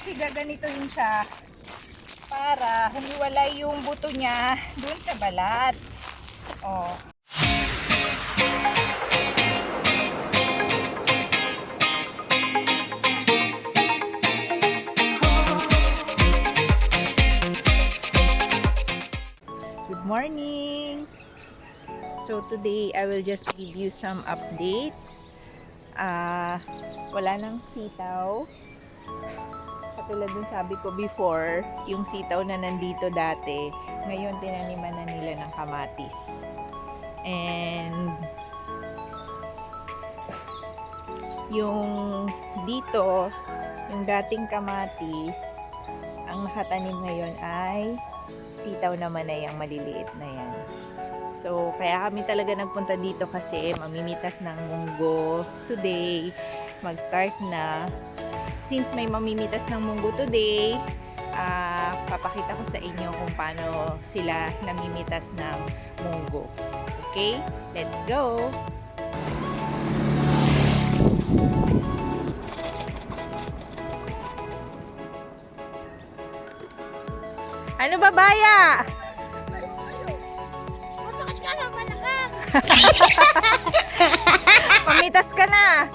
kasi gaganituhin siya para humiwalay yung buto niya dun sa balat. Oh. Good morning! So today I will just give you some updates. Wala nang sitaw. Katulad ng sabi ko before, yung sitaw na nandito dati, ngayon tinaniman na nila ng kamatis. And yung dito, yung dating kamatis, ang nakatanim ngayon ay sitaw naman na yung maliliit na yan. So, kaya kami talaga nagpunta dito kasi mamimitas ng munggo today. Mag-start na. Since may mamimitas ng munggo today, papakita ko sa inyo kung paano sila namimitas ng munggo. Okay? Let's go! Ano ba, Baya? Pamitas ka na.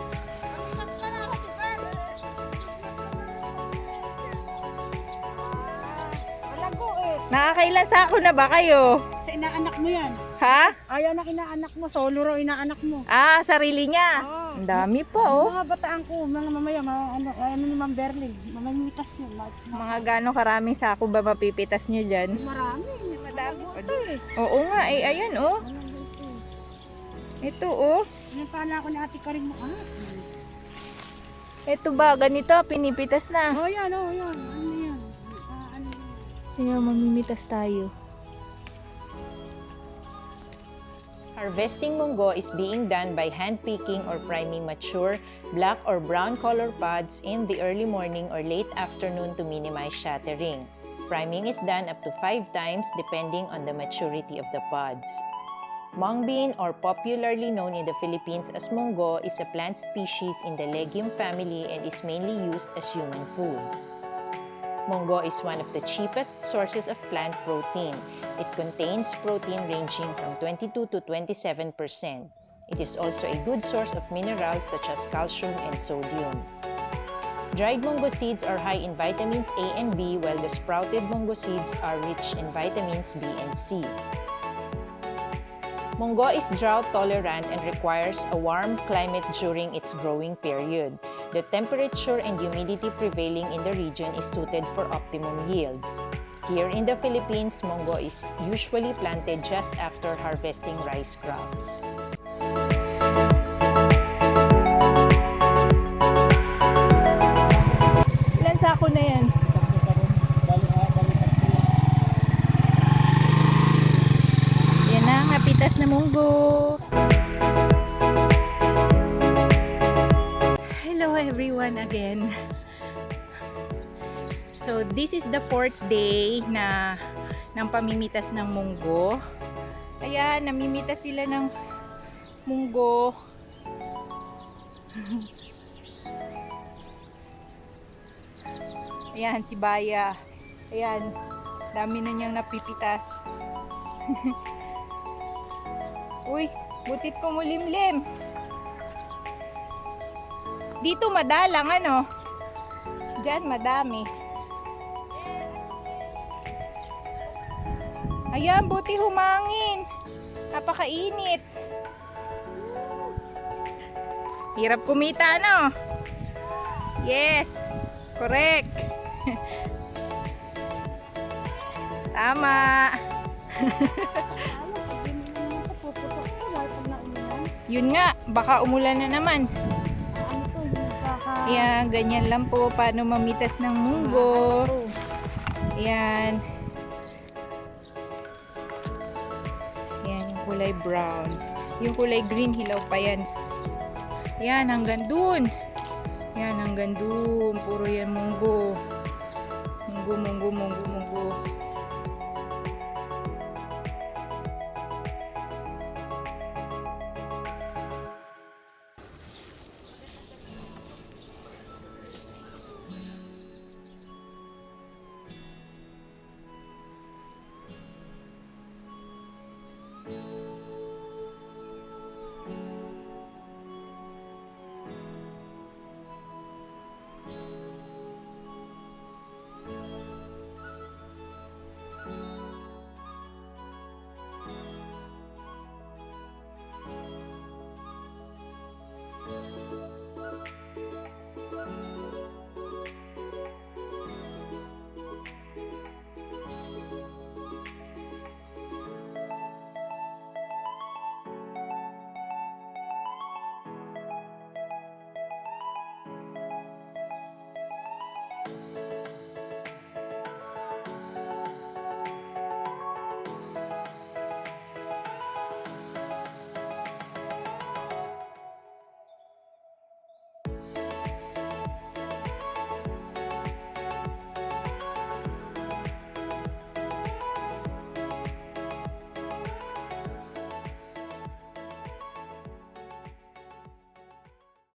Nakakailan sako na ba kayo? Sa inaanak mo yan. Ha? Ayaw na inaanak mo. Solo raw inaanak mo. Sarili niya. Oh. Ang dami pa, oh. Mga bataan ko, mga mamaya, ano ni Ma'am Berling, mamimitas yun. Mga gano'ng karaming sako ba mapipitas nyo dyan? Marami. Madami. Eh. Oo nga, ayan, oh. Ito, oh. Pinapala ako ni Ate Karin mo. Ito ba, ganito, pinipitas na. Oh, yan, oh, yan. Ano yan? Ano yan? Kaya mamimitas tayo. Harvesting munggo is being done by hand-picking or priming mature, black or brown color pods in the early morning or late afternoon to minimize shattering. Priming is done up to 5 times depending on the maturity of the pods. Mung bean, or popularly known in the Philippines as Mongo, is a plant species in the legume family and is mainly used as human food. Mongo is one of the cheapest sources of plant protein. It contains protein ranging from 22 to 27%. It is also a good source of minerals such as calcium and sodium. Dried Mongo seeds are high in vitamins A and B, while the sprouted Mongo seeds are rich in vitamins B and C. Mongo is drought tolerant and requires a warm climate during its growing period. The temperature and humidity prevailing in the region is suited for optimum yields. Here in the Philippines, Mongo is usually planted just after harvesting rice crops. Ilan sako na yan? Yan ang napitas na munggo. Hello everyone again. So this is the 4th day na ng pamimitas ng munggo. Ayan, namimitas sila ng munggo. Ayan, si Baya. Ayan, dami na niyang napipitas. Uy, butit ko mulimlim. Dito madalang, ano? Diyan madami. Ayan, buti humangin. Napakainit. Hirap kumita, no? Yes, correct. Tama. Yun nga, baka umulan na naman. Ayan, ganyan lang po paano mamitas ng munggo. Ayan. Ayan, yung kulay brown. Yung kulay green, hilaw pa yan. Ayan, hanggang dun. Ayan, hanggang dun. Puro yan munggo. Munggo, munggo, munggo, munggo.